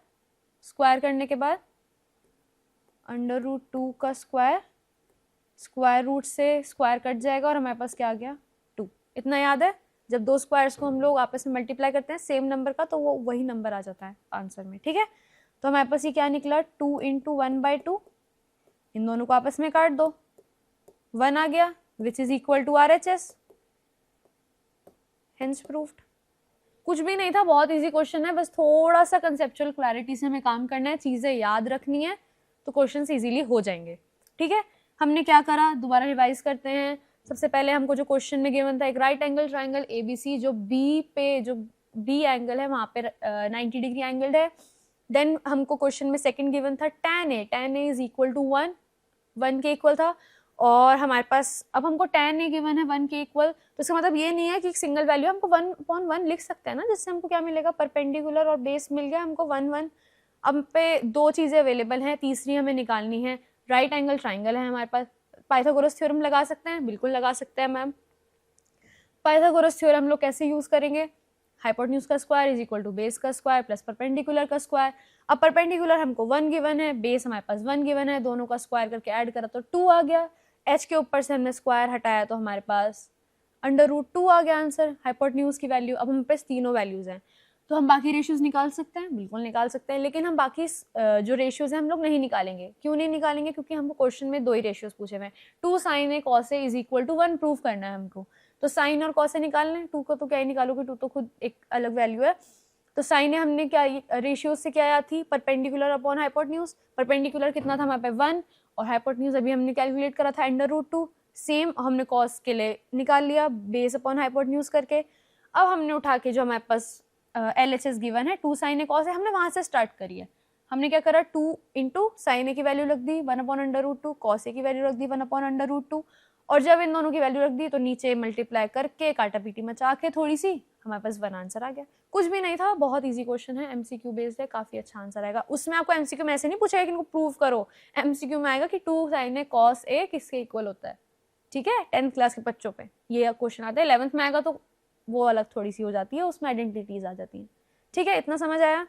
स्क्वायर करने के बाद √2 का स्क्वायर, स्क्वायर रूट से स्क्वायर कट जाएगा और हमारे पास क्या आ गया 2। इतना याद है? जब दो स्क्वायर्स को हम लोग आपस में मल्टीप्लाई करते हैं सेम नंबर का, तो वो वही नंबर आ जाता है आंसर में। ठीक है, तो हमारे पास ये क्या निकला 2 × 1/2। इन दोनों को आपस में काट दो, 1 आ गया which is equal to RHS। Hence proved. कुछ भी नहीं था, बहुत इजी क्वेश्चन है, बस थोड़ा सा कंसेप्चुअल क्लैरिटी से हमें काम करना है, चीजें याद रखनी है, तो क्वेश्चन इजीली हो जाएंगे। ठीक है, हमने क्या करा दोबारा रिवाइज करते हैं। सबसे पहले हमको जो क्वेश्चन में गिवन था एक राइट एंगल ट्राइंगल ABC, जो B पे जो B एंगल है वहां पे 90 डिग्री एंगल्ड है। देन हमको क्वेश्चन में सेकंड गिवन था tan A is equal to 1 के इक्वल था, और हमारे पास अब हमको tan A गिवन है 1 के इक्वल, तो इसका मतलब ये नहीं है कि सिंगल वैल्यू, हमको 1/1 लिख सकते हैं ना, जिससे हमको क्या मिलेगा परपेंडिकुलर और बेस मिल गया हमको 1/1। अब पे दो चीजें अवेलेबल हैं, तीसरी हमें निकालनी है। राइट एंगल ट्राइंगल है हमारे पास, पाइथागोरस थ्योरम लगा सकते हैं, बिल्कुल लगा सकते हैं मैम। पाइथागोरस थ्योरम हम लोग कैसे यूज करेंगे? हाइपोटेन्यूज का square is equal to base का स्क्वायर प्लस परपेंडिकुलर का स्क्वायर। अब परपेंडिकुलर हमको 1 गिवन है, बेस हमारे पास 1 गिवन है, दोनों का स्क्वायर करके ऐड करा तो 2 आ गया। h के ऊपर से हमने स्क्वायर हटाया तो हमारे पास √2 आ गया आंसर, हाइपोटेन्यूज की वैल्यू। अब हमारे पास तीनों वैल्यूज हैं, तो हम बाकी रेशियोज निकाल सकते हैं, बिल्कुल निकाल सकते हैं, लेकिन हम बाकी जो रेशियोज हैं हम लोग नहीं निकालेंगे। क्यों नहीं निकालेंगे? क्योंकि हमको क्वेश्चन में दो ही रेशियोज पूछे हुए हैं, 2 sin A cos A is equal to 1 prove करना है हमको, तो साइन और cos A निकालना है। 2 को तो क्या ही निकालोगे, 2 तो खुद एक अलग वैल्यू है। तो साइन ए हमने क्या रेशियोज से क्या याद थी, परपेंडिकुलर अपॉन हाइपोटेन्यूज। परपेंडिकुलर कितना था हमारे पास 1, और हाइपोटेन्यूज अभी हमने कैलकुलेट करा था √2। सेम हमने cos के लिए निकाल लिया बेस अपॉन हाइपोटेन्यूज करके। अब हमने उठा के जो हमारे पास LHS गिवन है 2 sin A cos A, हमने वहां से स्टार्ट करी है। हमने क्या करा 2 × sin A की वैल्यू रख दी 1/√2, cos A की वैल्यू रख दी 1/√2, और जब इन दोनों की वैल्यू रख दी तो नीचे मल्टीप्लाई करके काटा पीटी मचा के थोड़ी सी हमारे पास 1 आंसर आ गया। कुछ भी नहीं था, बहुत इजी क्वेश्चन है, MCQ बेस्ड है, काफी अच्छा आंसर आएगा। उसमें आपको MCQ में ऐसे नहीं पूछेगा कि इनको प्रूव करो, MCQ में आएगा कि 2 sin A cos A किसके इक्वल होता है। ठीक है, 10th क्लास के बच्चों पे ये क्वेश्चन आता है। 11th में आएगा तो वो अलग थोड़ी सी हो जाती है, उसमें आइडेंटिटीज आ जाती हैं। ठीक है, इतना समझ आया?